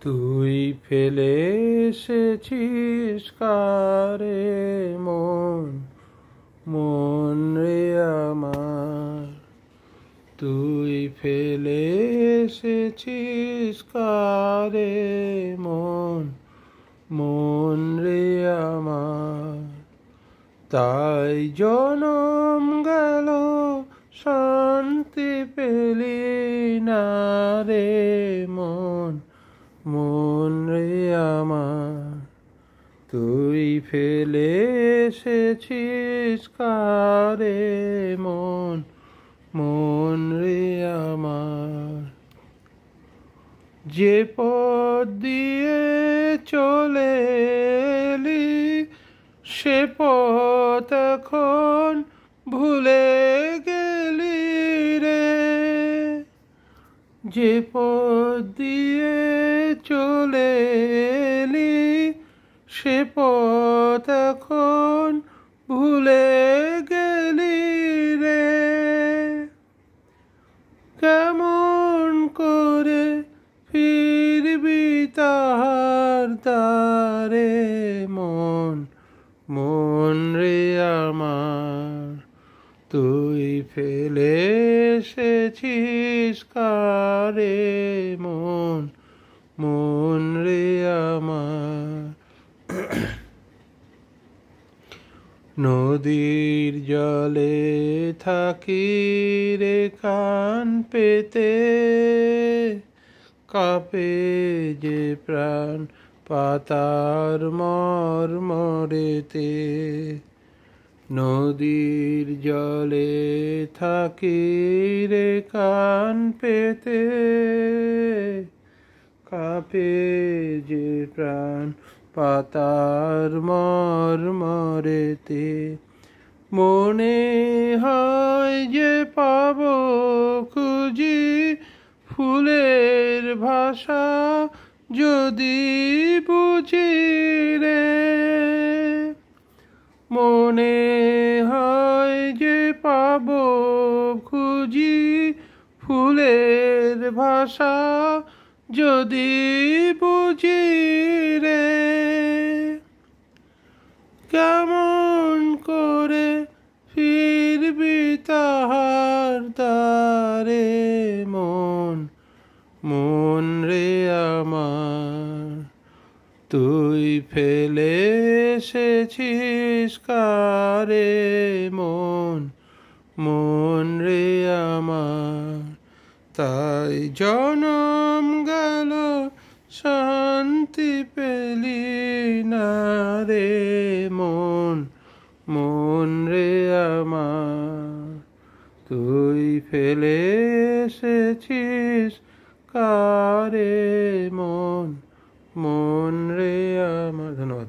তুই ফেলে এসেছিস কারে মন, মন রে আমার। তুই ফেলে এসেছিস কারে মন, মন রে আমার। তাই জনম গেল শান্তি পেলি না রে মন, মন রে আমার। তুই ফেলে এসেছিস কারে মন, মন রে আমার। যে পথ দিয়ে চলে এলি সে পথ এখন ভুলে গেলি রে। যে পথ দিয়ে চলে এলি সে পথ এখন ভুলে গেলি রে। কেমন করে ফিরবি তাহার দ্বারে মন, মন রে আমার। তুই ফেলে এসেছিস কারে মন, মন রে আমার। নদীর জলে থাকি রে কান পেতে, কাঁপে যে প্রাণ পাতার মরমরেতে। নদীর জলে থাকি রে কান পেতে, কাঁপে যে প্রাণ পাতার মরমরেতে। মনে হয় যে পাব খুঁজি ফুলের ভাষা যদি বুঝি রে। মনে হয় যে পাব খুঁজি ফুলের ভাষা যদি বুঝি রে। কেমন করে ফিরবি তাহার দ্বারে মন, মন রে আমার। তুই ফেলে এসেছিস কারে মন, মন রে আমার। তাই জনম গেল শান্তি পেলি না রে মন, মন রে আমার। তুই ফেলে এসেছিস কারে মন, মন রে আমার। ধন্যবাদ।